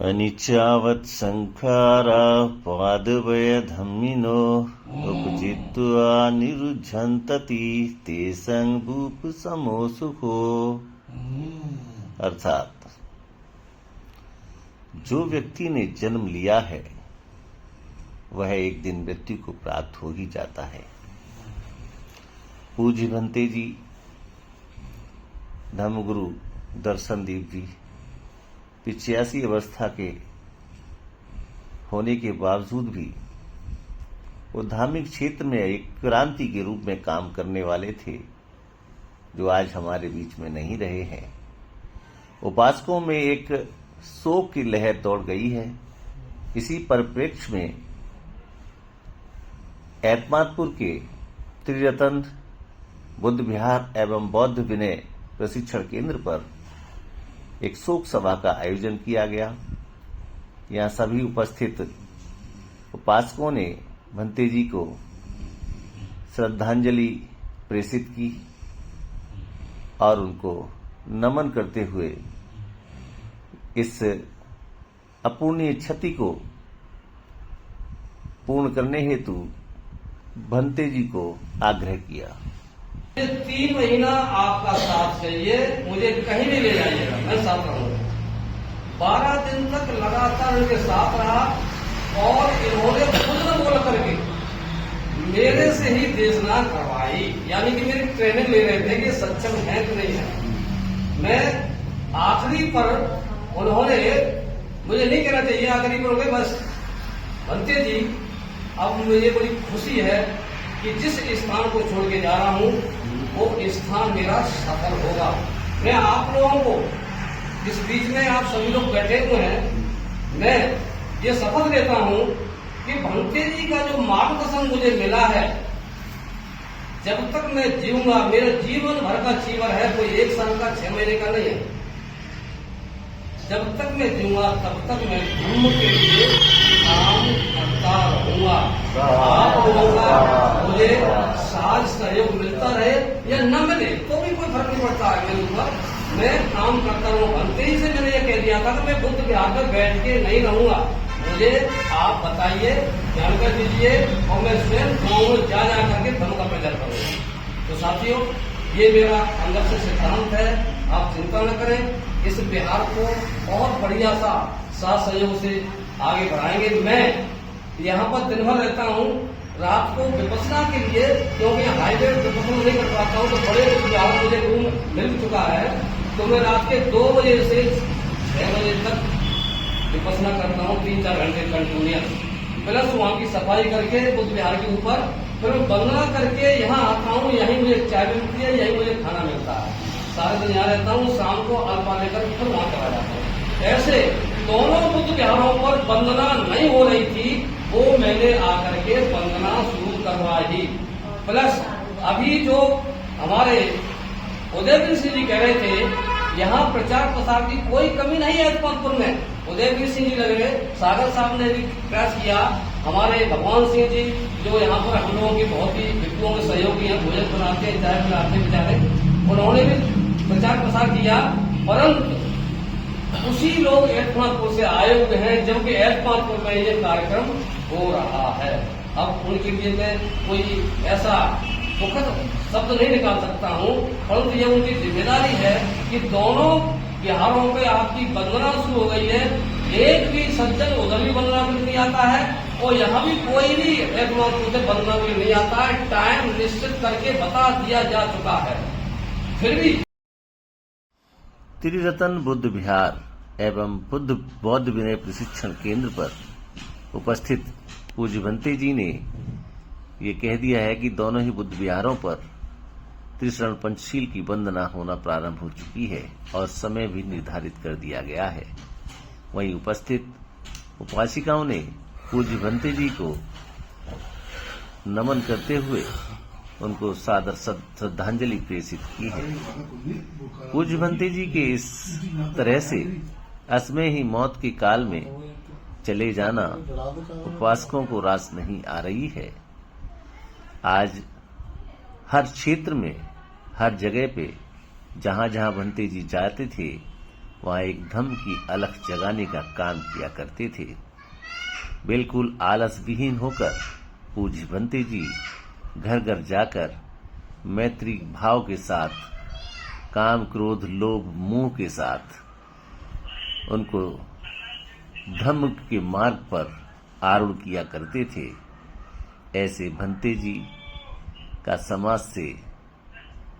अनिचावत् संखाराः पादवयधम्मिनो उपजित्वा निरुद्धन्ति तेषां भूपसमो सुखो। अर्थात जो व्यक्ति ने जन्म लिया है वह एक दिन मृत्यु को प्राप्त हो ही जाता है। पूज्य भंते जी, धर्मगुरु दर्शनदीप जी 85 अवस्था के होने के बावजूद भी वो धार्मिक क्षेत्र में एक क्रांति के रूप में काम करने वाले थे, जो आज हमारे बीच में नहीं रहे हैं। उपासकों में एक शोक की लहर दौड़ गई है। इसी परिप्रेक्ष्य में एतमादपुर के त्रिरत्न बुद्ध विहार एवं बौद्ध विनय प्रशिक्षण केंद्र पर एक शोक सभा का आयोजन किया गया। यहाँ सभी उपस्थित उपासकों ने भंते जी को श्रद्धांजलि प्रेषित की और उनको नमन करते हुए इस अपूर्णीय क्षति को पूर्ण करने हेतु भंते जी को आग्रह किया। 3 महीना आपका साथ चाहिए, मुझे कहीं भी ले जाइएगा, मैं साथ रहूंगा। 12 दिन तक लगातार उनके साथ रहा और इन्होंने खुद न बोल करके मेरे से ही देशना करवाई, यानी कि मेरी ट्रेनिंग ले रहे थे कि सक्षम है कि नहीं है। मैं आखिरी पर उन्होंने, मुझे नहीं कहना चाहिए आखिरी पर हो गए, बस भंते जी अब मुझे बड़ी खुशी है कि जिस स्थान को छोड़ के जा रहा हूं वो स्थान मेरा सफल होगा। मैं आप लोगों को, इस बीच में आप सभी लोग बैठे हुए हैं, मैं ये शपथ लेता हूं कि भंते जी का जो मार्गदर्शन मुझे मिला है, जब तक मैं जीऊंगा, मेरा जीवन भर का जीवन है, कोई 1 साल का 6 महीने का नहीं है। जब तक मैं जीऊंगा तब तक मैं धर्म के लिए काम करता रहूंगा। आप लोगों का मुझे साथ सहयोग मिलता रहे या न मिले तो भी कोई फर्क नहीं पड़ता है मेरे ऊपर, मैं काम करता रहूं। भंते ही से मैंने ये कह दिया था कि मैं बुद्ध विहार में बैठ के नहीं रहूंगा, मुझे आप बताइए, जानकारी दीजिए और मैं स्वयं गाँव में जा करके धर्म का प्रचार करूंगा। तो साथियों, ये मेरा अंदर से सिद्धांत है, आप चिंता न करें। इस बिहार को और बढ़िया सा साथ सहयोग से आगे बढ़ाएंगे। मैं यहाँ पर दिन भर रहता हूँ, रात को विपස්සना के लिए, क्योंकि हाईवे विपස්සना नहीं कर पाता हूँ, तो बड़े बिहार मुझे रूम मिल चुका है, तो मैं रात के 2 बजे से 6 बजे तक विपස්සना करता हूँ, 3-4 घंटे कंटिन्यूअस। प्लस वहाँ की सफाई करके बुद्ध विहार के ऊपर फिर मैं वंदना करके यहाँ आता हूँ, यहीं मुझे चाय मिलती है, यहीं मुझे खाना मिलता है। सारे दिन यहाँ रहता हूँ, शाम को अल्पा लेकर फिर वहाँ चला जाता हूँ। ऐसे दोनों बुद्ध विहारों पर वंदना नहीं हो रही थी, वो मैंने आकर के वंदना शुरू करवाई। प्लस अभी जो हमारे उदयवीर सिंह जी कह रहे थे, यहाँ प्रचार प्रसार की कोई कमी नहीं है। एतमादपुर में उदयवीर सिंह जी लगे, सागर साहब ने भी प्रयास किया, हमारे भगवान सिंह जी जो यहाँ पर हम लोगों की बहुत ही व्यक्तियों के सहयोगी हैं, भोजन बनाते हैं, चाय बनाते हैं बेचारे, उन्होंने भी प्रचार प्रसार किया। परंतु उसी लोग एतमादपुर से आए हुए हैं, जबकि एतमादपुर में ये कार्यक्रम हो रहा है। अब उनके लिए मैं कोई ऐसा दुखद शब्द नहीं निकाल सकता हूँ, परंतु ये उनकी जिम्मेदारी है कि दोनों बिहारों पे आपकी वंदना शुरू हो गई है। एक भी सज्जन उधर भी वंदना के लिए नहीं आता है और यहाँ भी कोई भी एतमादपुर से वंदना के लिए नहीं आता है। टाइम निश्चित करके बता दिया जा चुका है। फिर भी त्रिरत्न बुद्ध विहार एवं बुद्ध बौद्ध विनय प्रशिक्षण केंद्र पर उपस्थित पूज्य भंते जी ने ये कह दिया है कि दोनों ही बुद्ध विहारों पर त्रिशरण पंचशील की वंदना होना प्रारंभ हो चुकी है और समय भी निर्धारित कर दिया गया है। वहीं उपस्थित उपासिकाओं ने पूज्य भंते जी को नमन करते हुए उनको सादर श्रद्धांजलि प्रेषित की है। पूज्य भंते जी के इस तरह से असमय ही मौत के काल में चले जाना उपासकों को रास नहीं आ रही है। आज हर क्षेत्र में, हर जगह पे जहां जहां भंते जी जाते थे, वहां एक धम्म की अलख जगाने का काम किया करते थे। बिल्कुल आलस विहीन होकर पूज्य भंते जी घर घर जाकर मैत्री भाव के साथ, काम क्रोध लोभ मोह के साथ उनको धम्म के मार्ग पर आरूढ़ किया करते थे। ऐसे भंते जी का समाज से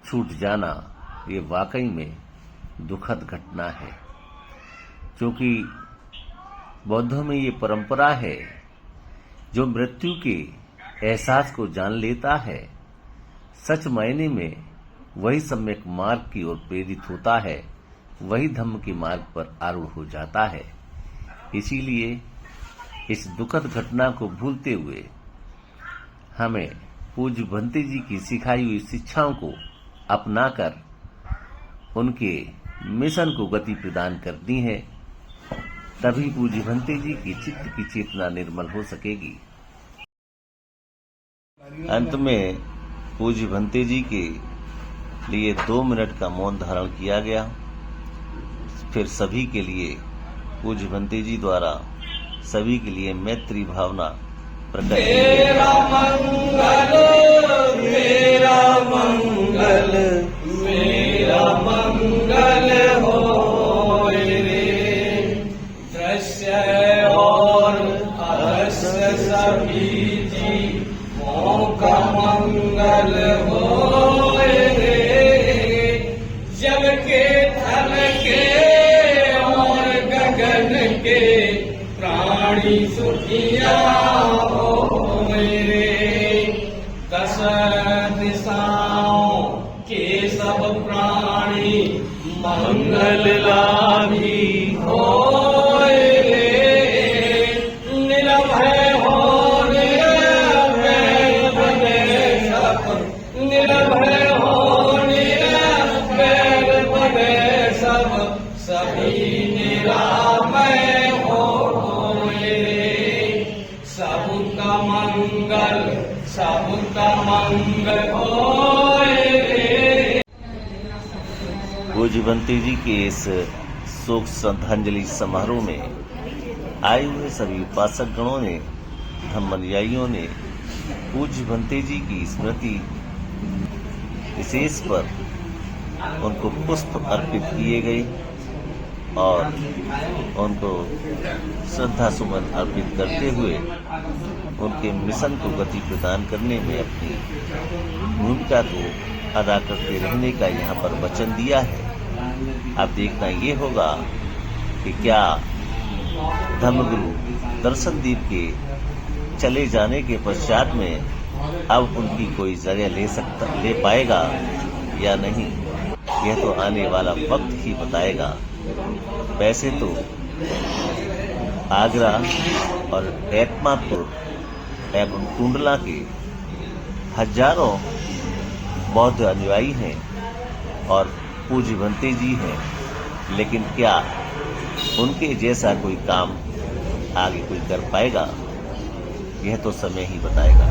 छूट जाना ये वाकई में दुखद घटना है, क्योंकि बौद्धों में ये परंपरा है, जो मृत्यु के एहसास को जान लेता है, सच मायने में वही सम्यक मार्ग की ओर प्रेरित होता है, वही धम्म के मार्ग पर आरूढ़ हो जाता है। इसीलिए इस दुखद घटना को भूलते हुए हमें पूज्य भंते जी की सिखाई हुई शिक्षाओं को अपनाकर उनके मिशन को गति प्रदान करनी है, तभी पूज्य भंते जी की चित्त की चेतना निर्मल हो सकेगी। अंत में पूज्य भंते जी के लिए 2 मिनट का मौन धारण किया गया। फिर सभी के लिए पूज्य भंते जी द्वारा सभी के लिए मैत्री भावना प्रकट की गई। मेरा मंगल, मेरा मंगल, मेरा मंगल होए रे। दृश्य और अदृश्य सभी जीवों का मंगल होए रे। जल के थल के और गगन के प्राणी सुखिया होए रे। 10 दिशाओं के सब प्राणी मंगल लाभी होए रे। निरभय हो निरभय बने सब, निरभय हो निरभय बने सब, सभी निरामय होए रे। सबका मंगल, सबका मंगल होए रे। पूज्य भंते जी के इस शोक श्रद्धांजलि समारोह में आए हुए सभी उपासक गणों ने, धम्मानुयायियों ने पूज्य भंते जी की स्मृति विशेष पर उनको पुष्प अर्पित किए गए और उनको श्रद्धा सुमन अर्पित करते हुए उनके मिशन को गति प्रदान करने में अपनी भूमिका को अदा करते रहने का यहाँ पर वचन दिया है। अब देखना ये होगा कि क्या धम्मगुरु दर्शनदीप के चले जाने के पश्चात में अब उनकी कोई जगह ले पाएगा या नहीं, यह तो आने वाला वक्त ही बताएगा। वैसे तो आगरा और एकमापुर एवं टुंडला के हजारों बौद्ध अनुयायी हैं और पूज्य भंते जी हैं, लेकिन क्या उनके जैसा कोई काम आगे कोई कर पाएगा, यह तो समय ही बताएगा।